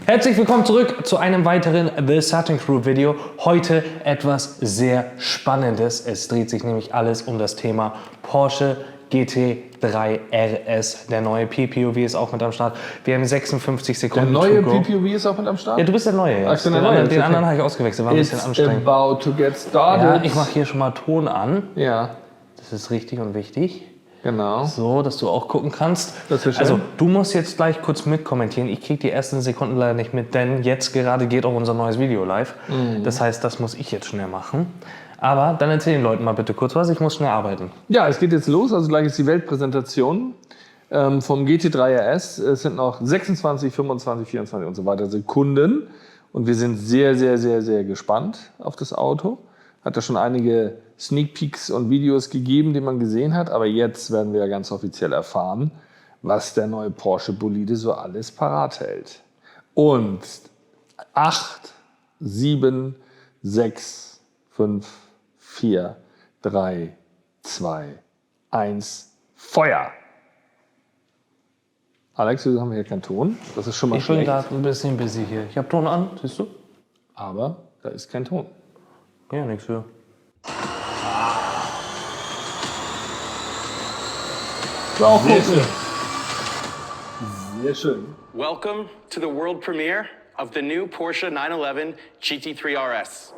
Herzlich willkommen zurück zu einem weiteren TheSatinCrew Video. Heute etwas sehr Spannendes. Es dreht sich nämlich alles um das Thema Porsche GT3 RS. Der neue PPOV ist auch mit am Start. Wir haben 56 Sekunden. Der neue PPOV ist auch mit am Start? Ja, du bist der Neue. Ja. Den anderen habe ich ausgewechselt, war ein bisschen anstrengend. About to get started. Ja, ich mache hier schon mal Ton an. Ja. Das ist richtig und wichtig. Genau. So, dass du auch gucken kannst. Das ist schön. Also, du musst jetzt gleich kurz mitkommentieren. Ich kriege die ersten Sekunden leider nicht mit, denn jetzt gerade geht auch unser neues Video live. Das heißt, das muss ich jetzt schnell machen. Aber dann erzähl den Leuten mal bitte kurz was, ich muss schnell arbeiten. Ja, es geht jetzt los. Also gleich ist die Weltpräsentation vom GT3 RS. Es sind noch 26, 25, 24 und so weiter Sekunden. Und wir sind sehr, sehr, sehr, sehr gespannt auf das Auto. Hat ja schon einige Sneak Peeks und Videos gegeben, die man gesehen hat. Aber jetzt werden wir ja ganz offiziell erfahren, was der neue Porsche Bolide so alles parat hält. Und 8, 7, 6, 5, 4, 3, 2, 1, Feuer! Alex, wir haben hier keinen Ton. Das ist schon mal schlecht. Ich bin gerade ein bisschen busy hier. Ich habe Ton an, siehst du? Aber da ist kein Ton. Ja, nichts für. Auch sehr schön. Sehr schön. Welcome to the world premiere of the new Porsche 911 GT3 RS.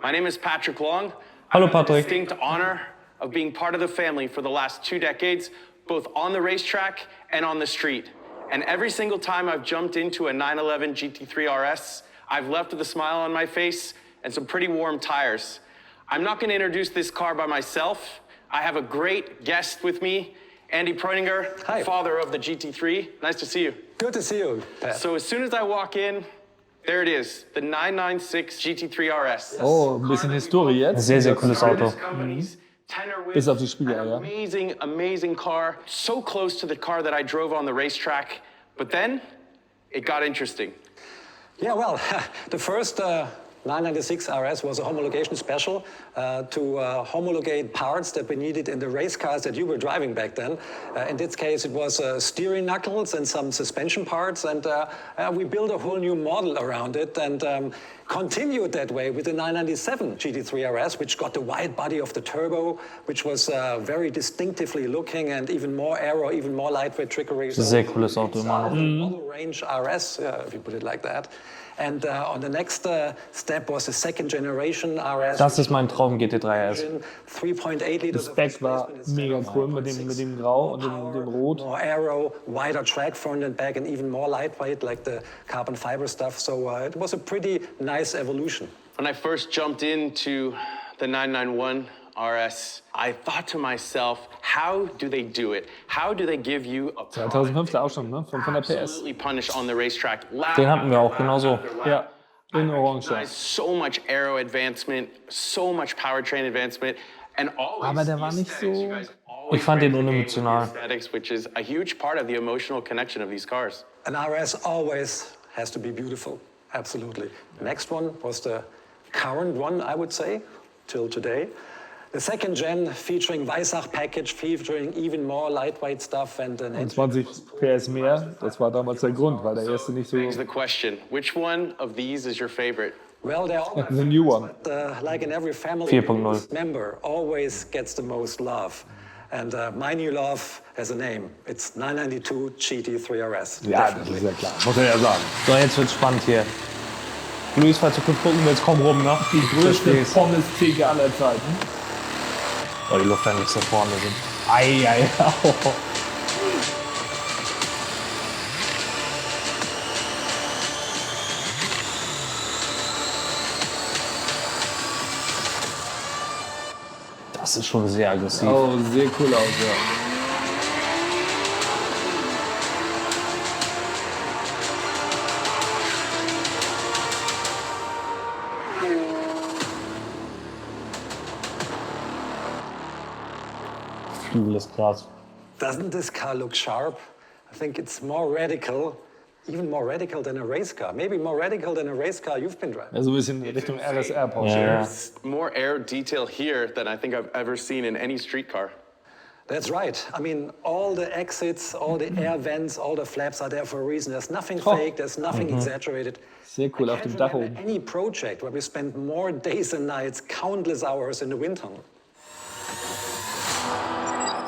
My name is Patrick Long. Hallo I've had the Patrick. distinct honor of being part of the family for the last 2 decades, both on the racetrack and on the street. And every single time I've jumped into a 911 GT3 RS, I've left with a smile on my face and some pretty warm tires. I'm not going to introduce this car by myself. I have a great guest with me, Andy Preuninger, father of the GT3. Nice to see you. Good to see you, Pat. So as soon as I walk in, there it is, the 996 GT3 RS. Oh, ein bisschen Historie jetzt. Sehr, sehr cooles Auto. Bis auf die Spieler, ja. Amazing, amazing car. So close to the car that I drove on the racetrack. But then, it got interesting. Yeah, well, the first 996 RS was a homologation special to homologate parts that we needed in the race cars that you were driving back then. In this case, it was steering knuckles and some suspension parts, and we built a whole new model around it and continued that way with the 997 GT3 RS, which got the wide body of the turbo, which was very distinctively looking and even more aero, even more lightweight trickery. Sehr cooles Auto immer noch. Model range RS, if you put it like that. And on the next step was the second generation RS. Das ist mein Traum GT3 RS. 3.8 liters. Das Back war mega cool mit dem Grau und dem Rot. More aero, wider track front and back, and even more lightweight, like the carbon fiber stuff. So it was a pretty nice evolution. When I first jumped into the 991 RS, I thought to myself, how do they do it? How do they give you a 2005 der Ausstand, ne? Von der PS. absolutely punish on the racetrack? Den hatten wir auch genauso. Ja, in Orange. So much aero advancement, so much powertrain advancement, and always. Aber der war nicht so. Ich fand den unemotional. Aesthetics, which is a huge part of the emotional connection of these cars. An RS always has to be beautiful, absolutely. The next one was the current one, I would say, till today. The second gen featuring Weissach package, featuring even more lightweight stuff and an 20 PS mehr, das war damals der Grund, weil der erste nicht so. Begs the question, which one of these is your favorite? Well, they're all The new one. like in every family, 4.0. member always gets the most love. And my new love has a name. It's 992 GT3 RS. Ja, das ist ja klar. Muss er ja sagen. So, jetzt wird's spannend hier. Luis, falls du kurz gucken willst, komm rum, ne? Die größte Pommes-Theke aller Zeiten. Oh, die Lufteinlässe da vorne sind. Ei. Das ist schon sehr aggressiv. Oh, sehr cool aus, ja. Flügel ist krass. Doesn't this car look sharp? I think it's more radical, even more radical than a race car. Maybe more radical than a race car you've been driving. Ja, so ein bisschen Richtung RSR Porsche. Ja. More aero detail here than I think I've ever seen in any street car. That's right. I mean, all the exits, all the air vents, all the flaps are there for a reason. There's nothing fake, there's nothing exaggerated. Sehr cool, I auf can't dem Dach remember oben. any project where we spent more days and nights, countless hours in the wind tunnel.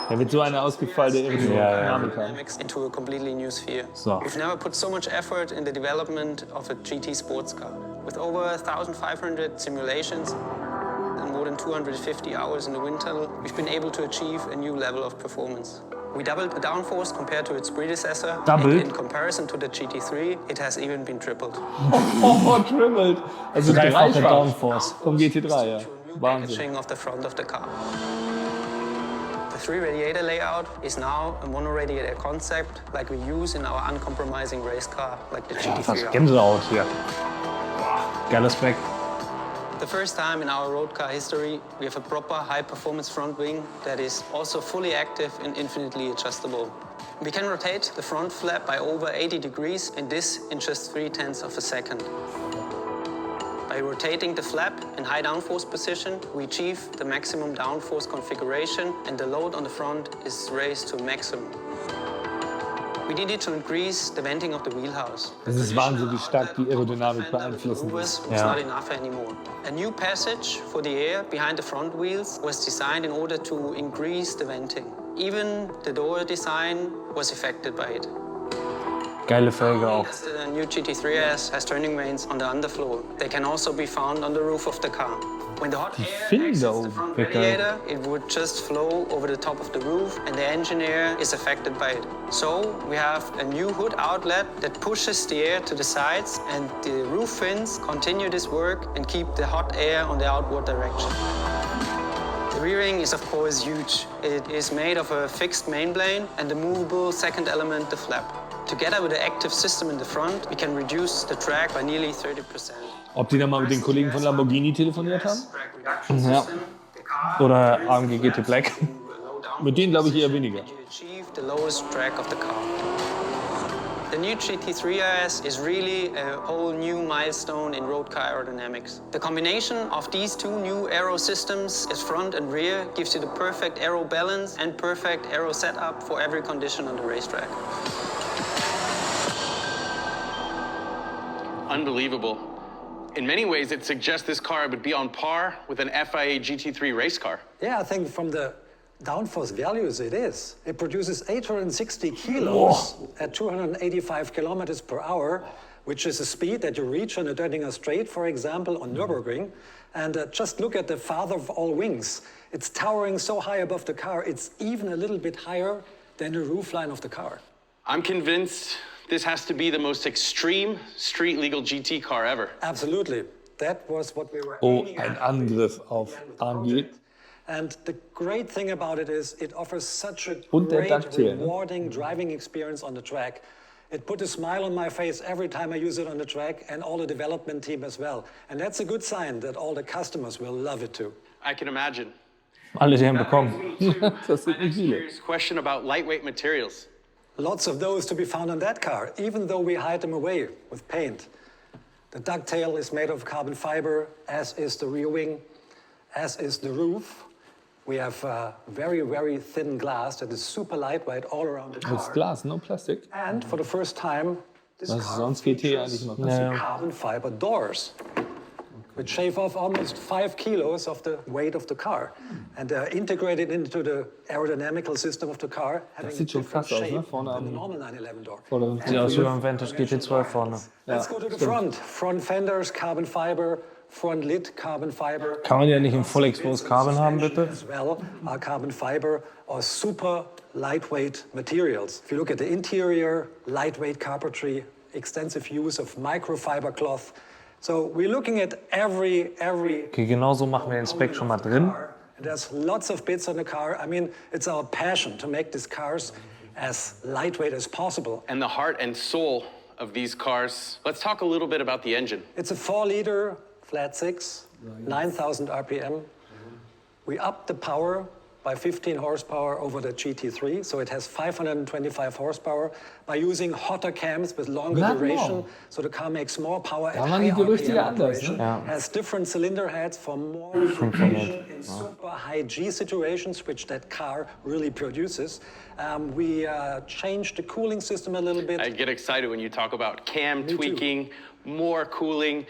Da wird so eine ausgefeilte Aerodynamik haben. Into a completely new sphere. So. We've never put so much effort in the development of a GT sports car. With over 1,500 simulations and more than 250 hours in the wind tunnel, we've been able to achieve a new level of performance. We doubled the downforce compared to its predecessor. Doubled? And in comparison to the GT3, it has even been tripled. Oh, tripled. Also Dreifache dreifach Downforce. vom GT3, ja. Wahnsinn. Packaging of the front of the car. The 3-radiator layout is now a mono-radiator concept like we use in our uncompromising race car, like the GT3 Fast RS. Gänsehaut hier. Geiler Speck. The first time in our road car history, we have a proper high-performance front wing that is also fully active and infinitely adjustable. We can rotate the front flap by over 80 degrees, and this in just 0.3 of a second. By rotating the flap in high downforce position, we achieve the maximum downforce configuration, and the load on the front is raised to maximum. We needed to increase the venting of the wheelhouse. Das ist Wahnsinn, wie stark die Aerodynamik beeinflussen Was wird. not enough anymore. A new passage for the air behind the front wheels was designed in order to increase the venting. Even the door design was affected by it. Geile Felge auch. The new GT3 RS has turning vanes on the underfloor. They can also be found on the roof of the car. When the hot air Finnen exits da the oben. front Wirklich. radiator, it would just flow over the top of the roof, and the engine air is affected by it. So we have a new hood outlet that pushes the air to the sides, and the roof fins continue this work and keep the hot air on the outward direction. The rear wing is of course huge. It is made of a fixed main plane and the movable second element, the flap. Together with the active system in the front, we can reduce the drag by nearly 30%. Ob die da mal mit den Kollegen von Lamborghini telefoniert haben? Ja. Oder AMG GT Black. Mit denen glaube ich eher weniger. You achieve the lowest drag of the car. The new GT3 RS is really a whole new milestone in road car aerodynamics. The combination of these two new aero systems, as front and rear, gives you the perfect aero balance and perfect aero setup for every condition on the racetrack. Unbelievable. In many ways, it suggests this car would be on par with an FIA GT3 race car. Yeah, I think from the downforce values it is. It produces 860 kilos at 285 kilometers per hour, which is a speed that you reach on a Döttinger Straight, for example, on Nürburgring. And just look at the father of all wings. It's towering so high above the car, it's even a little bit higher than the roofline of the car. I'm convinced this has to be the most extreme street-legal GT car ever. Absolutely. That was what we were Oh, aiming ein at Angriff auf with the AMG. project. And the great thing about it is it offers such a Und der great, Ducktail, ne? rewarding driving experience on the track. It put a smile on my face every time I use it on the track, and all the development team as well. And that's a good sign that all the customers will love it too. I can imagine. Alle, die haben bekommen. Das sind nicht viele. Here's a question about lightweight materials. Lots of those to be found on that car, even though we hide them away with paint. The ducktail is made of carbon fiber, as is the rear wing, as is the roof. We have very, very thin glass that is super lightweight all around the car. Als Glas, no Plastik. And for the first time, this Was ist car sonst GT eigentlich immer Plastik? carbon fiber doors, which shave off almost 5 kilos of the weight of the car. And they're integrated into the aerodynamical system of the car, having sieht schon different krass aus, ne? shape Vorne than the am normal 911 door. vorderen Sieht aus wie beim Vantage GT12 vorne. Let's go to the front. Front fenders, carbon fiber. Front lid, carbon fiber. Kann man ja nicht im Full Exposed Carbon haben, bitte? As well, are carbon fiber or super lightweight materials. If you look at the interior, lightweight carpentry, extensive use of microfiber cloth. So we're looking at every Okay, genau so machen wir den Spec schon mal drin. And there's lots of bits on the car. I mean, it's our passion to make these cars as lightweight as possible. And the heart and soul of these cars. Let's talk a little bit about the engine. It's a 4-liter flat six, 9,000 RPM. We upped the power by 15 horsepower over the GT3. So it has 525 horsepower by using hotter cams with longer duration. So the car makes more power at high RPM operation. Has different cylinder heads for more lubrication in super high G situations, which that car really produces. We changed the cooling system a little bit. I get excited when you talk about cam tweaking, more cooling.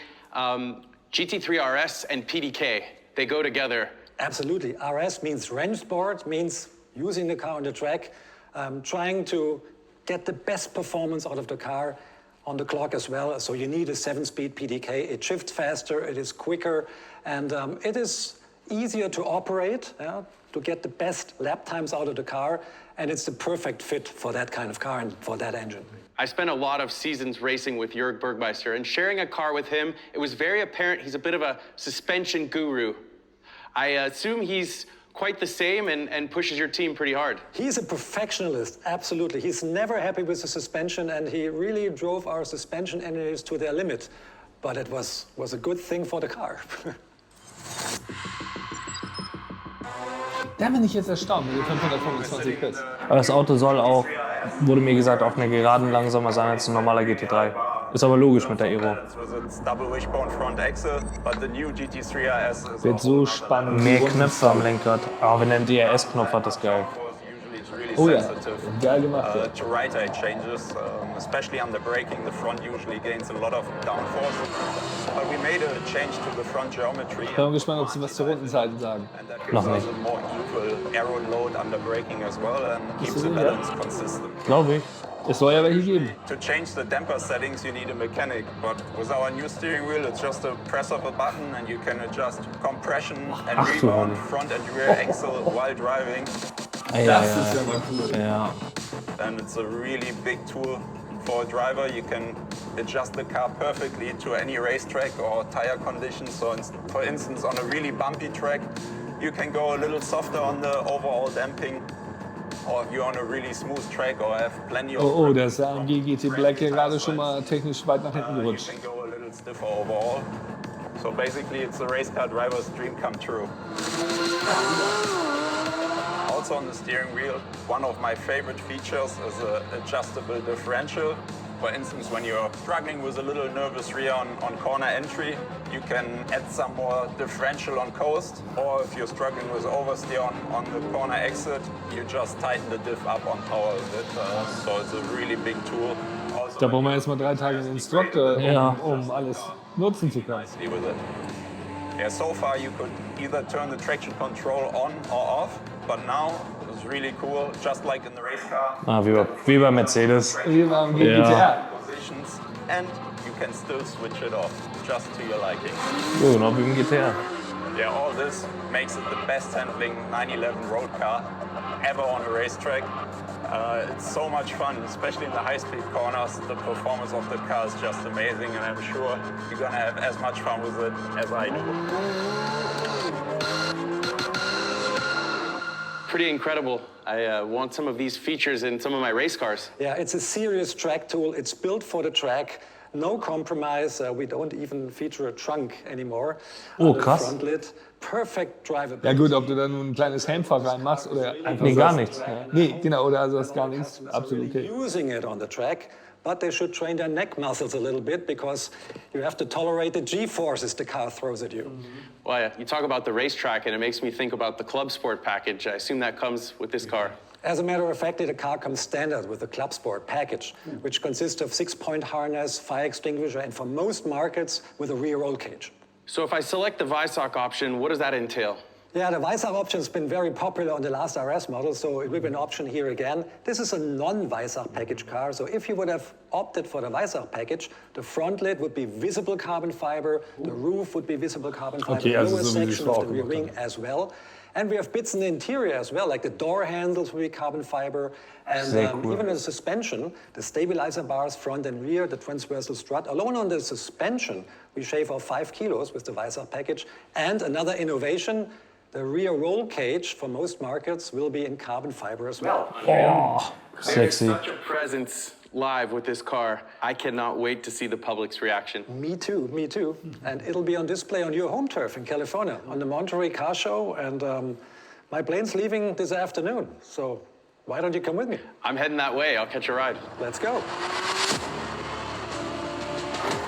GT3 RS and PDK, they go together. Absolutely. RS means Rennsport, means using the car on the track, trying to get the best performance out of the car on the clock as well. So you need a 7-speed PDK. It shifts faster, it is quicker, and it is easier to operate, to get the best lap times out of the car, and it's the perfect fit for that kind of car and for that engine. I spent a lot of seasons racing with Jörg Bergmeister, and sharing a car with him, it was very apparent he's a bit of a suspension guru. I assume he's quite the same and pushes your team pretty hard. He's a perfectionist, absolutely. He's never happy with the suspension, and he really drove our suspension energies to their limit. But it was a good thing for the car. Da bin ich jetzt erstaunt mit den 525 PS. Aber das Auto soll auch, wurde mir gesagt, auf einer Geraden langsamer sein als ein normaler GT3. Ist aber logisch mit der Aero. Wird so spannend. Mehr Knöpfe am Lenkrad. Aber wenn er einen DRS-Knopf hat, ist geil. Oh ja, geil gemacht. Ja. To right-eye changes, especially under braking, the front usually gains a lot of downforce. But we made a change to the front geometry. Ich bin gespannt, ob sie was zur Rundenseite sagen. Noch nicht. A more equal aero load under braking as well and keeps the balance consistent. Glaube ich. Es soll ja welche geben. To change the damper settings, you need a mechanic, but with our new steering wheel, it's just a press of a button and you can adjust compression and rebound, front and rear axle while driving. Das ist ja mal cool. Ja. And it's a really big tool for a driver. You can adjust the car perfectly to any racetrack or tire conditions. So for instance, on a really bumpy track, you can go a little softer on the overall damping. Or if you're on a really smooth track or have plenty of... Oh, der ist AMG GT Black hier gerade schon mal technisch weit nach hinten gerutscht. You can go a little stiffer overall. So basically it's a race car driver's dream come true. Also on the steering wheel, one of my favorite features is an adjustable differential. For instance, when you're struggling with a little nervous rear on corner entry, you can add some more differential on coast. Or if you're struggling with oversteer on the corner exit, you just tighten the diff up on power a bit. So it's a really big tool. Also Da brauchen wir jetzt mal 3 Tage einen Instructor, um alles nutzen zu können. with it. Yeah, so far you could either turn the traction control on or off, but now it's really cool, just like in the race car. Wie bei Mercedes. Hier war AMG GTR. Positions, and you can still switch it off, just to your liking. So, genau wie im GTR. Yeah, all this makes it the best handling 911 road car ever on a racetrack. It's so much fun, especially in the high-speed corners. The performance of the car is just amazing, and I'm sure you're gonna have as much fun with it as I do. Pretty incredible. I want some of these features in some of my race cars. Yeah, it's a serious track tool. It's built for the track. No compromise. We don't even feature a trunk anymore. Oh, the krass. Front lid. Perfect drivability. Ja gut, ob du da nun ein kleines Helmfach reinmachst oder einfach Nee, gar sagst- nichts. Nee, genau, oder also das gar nichts. Absolut okay. Using it on the track, but they should train their neck muscles a little bit because you have to tolerate the G-forces the car throws at you. Well, yeah, you talk about the racetrack, and it makes me think about the Club Sport package. I assume that comes with this car. As a matter of fact, the car comes standard with the Club Sport package, which consists of 6-point harness, fire extinguisher, and for most markets with a rear roll cage. So if I select the Weissach option, what does that entail? Yeah, the Weissach option has been very popular on the last RS model, so it will be an option here again. This is a non-Weissach package car, so if you would have opted for the Weissach package, the front lid would be visible carbon fiber, the roof would be visible carbon fiber, Okay, the also lower so wie sie es section of the vorher rear gemacht wing as well. And we have bits in the interior as well, like the door handles will be carbon fiber, and even the suspension, the stabilizer bars front and rear, the transversal strut. Alone on the suspension, we shave off 5 kilos with the Weissach package. And another innovation, the rear roll cage for most markets will be in carbon fiber as well. Sexy. Such a presence live with this car. I cannot wait to see the public's reaction. Me too, me too. And it'll be on display on your home turf in California, on the Monterey Car Show, and My plane's leaving this afternoon, so why don't you come with me? I'm heading that way. I'll catch a ride. Let's go.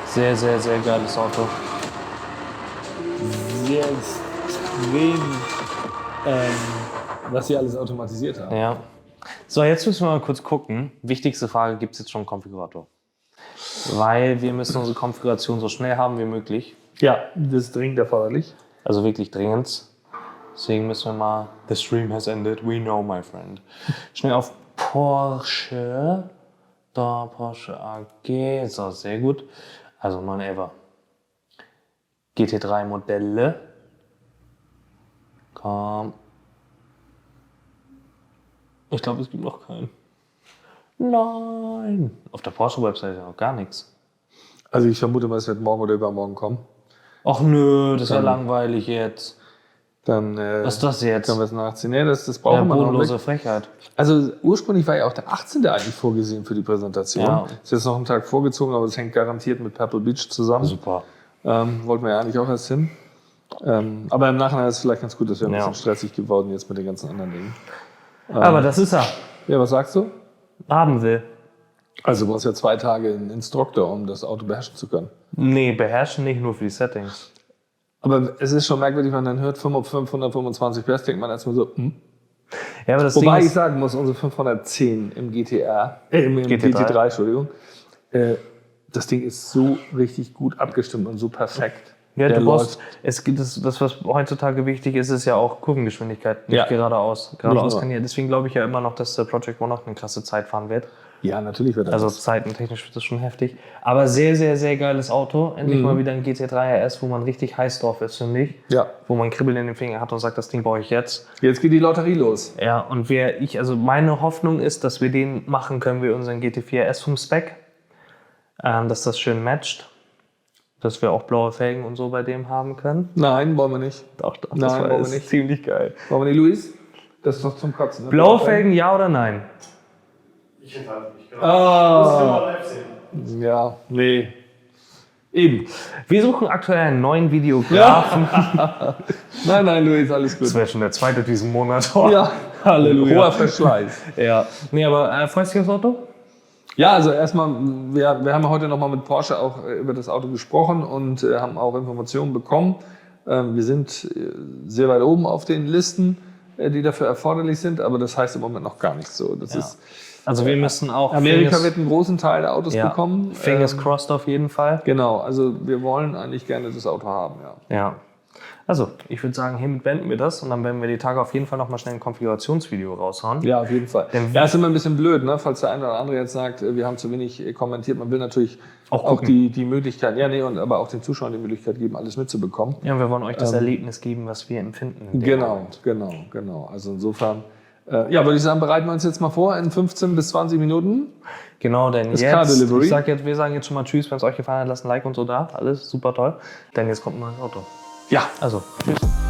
Sehr, sehr, sehr geiles Auto. Sehr extrem, was sie alles automatisiert haben. Ja. So, jetzt müssen wir mal kurz gucken. Wichtigste Frage, gibt es jetzt schon einen Konfigurator? Weil wir müssen unsere Konfiguration so schnell haben wie möglich. Ja, das ist dringend erforderlich. Also wirklich dringend. Deswegen müssen wir mal... The stream has ended, we know, my friend. Schnell auf Porsche. Da, Porsche AG. So, sehr gut. Also 911er. GT3 Modelle. Komm. Ich glaube, es gibt noch keinen. Nein. Auf der Porsche-Website ist ja noch gar nichts. Also ich vermute mal, es wird morgen oder übermorgen kommen. Ach nö, das wäre langweilig jetzt. Dann Was ist das jetzt? können wir es nachziehen. Nee, das brauchen wir noch bodenlose nicht. Frechheit. Also ursprünglich war ja auch der 18. eigentlich vorgesehen für die Präsentation. Ja. Ist jetzt noch einen Tag vorgezogen, aber es hängt garantiert mit Pebble Beach zusammen. Super. Wollten wir ja eigentlich auch erst hin. Aber im Nachhinein ist es vielleicht ganz gut, dass wir ein bisschen stressig geworden jetzt mit den ganzen anderen Dingen. Aber das ist er. Ja, was sagst du? Haben will. Also du brauchst ja 2 Tage einen Instruktor, um das Auto beherrschen zu können. Nee, beherrschen nicht nur für die Settings. Aber es ist schon merkwürdig, wenn man dann hört 525 PS, denkt man erstmal so, Ja, aber das Wobei Ding ich sagen muss, unsere 510 im GT3, Entschuldigung, das Ding ist so richtig gut abgestimmt und so perfekt. ja, Der du brauchst, läuft. es gibt das, was heutzutage wichtig ist, ist ja auch Kurvengeschwindigkeit, nicht Ja. geradeaus. Geradeaus nur. kann ja, deswegen glaube ich ja immer noch, dass der Project One noch eine krasse Zeit fahren wird. Ja, natürlich wird er Also das. zeitentechnisch wird das schon heftig. Aber sehr, sehr, sehr geiles Auto. Endlich mal wieder ein GT3 RS, wo man richtig heiß drauf ist, finde ich. Ja. Wo man Kribbeln in den Finger hat und sagt, das Ding brauche ich jetzt. Jetzt geht die Lotterie los. Ja, und also meine Hoffnung ist, dass wir den machen können wie unseren GT4 RS vom Spec. Dass das schön matcht. Dass wir auch blaue Felgen und so bei dem haben können. Nein, wollen wir nicht. Doch, Nein, das wollen wir ist nicht. ziemlich geil. Wollen wir nicht, Luis? Das ist doch zum Kotzen. Ne? Blaue Felgen, ja oder nein? Ich enthalte mich. Genau. Ah, Live sehen. ja, nee. Eben. Wir suchen aktuell einen neuen Videografen. Nein, Luis, alles Das gut. wäre schon der zweite diesen Monat. Ja, Halleluja. hoher Verschleiß. Ja. Nee, aber freust du dich aufs Auto? Ja, also erstmal, wir haben heute nochmal mit Porsche auch über das Auto gesprochen und haben auch Informationen bekommen. Wir sind sehr weit oben auf den Listen, die dafür erforderlich sind, aber das heißt im Moment noch gar nichts so. Das ist, Also wir müssen auch... Amerika wird einen großen Teil der Autos ja, bekommen. Fingers crossed auf jeden Fall. Genau, also wir wollen eigentlich gerne das Auto haben, ja. Ja. Also, ich würde sagen, hiermit beenden wir das und dann werden wir die Tage auf jeden Fall nochmal schnell ein Konfigurationsvideo raushauen. Ja, auf jeden Fall. Ja, ist immer ein bisschen blöd, ne? Falls der eine oder andere jetzt sagt, wir haben zu wenig kommentiert. Man will natürlich auch die Möglichkeit, aber auch den Zuschauern die Möglichkeit geben, alles mitzubekommen. Ja, und wir wollen euch das Erlebnis geben, was wir empfinden. in dem Genau, Moment. genau. Also insofern, würde ich sagen, bereiten wir uns jetzt mal vor in 15 bis 20 Minuten. Genau, denn Das Car jetzt, Delivery. wir sagen jetzt schon mal Tschüss, wenn es euch gefallen hat, lasst ein Like und so da. Alles super toll. Denn jetzt kommt ein neues Auto. Ja. Also, tschüss.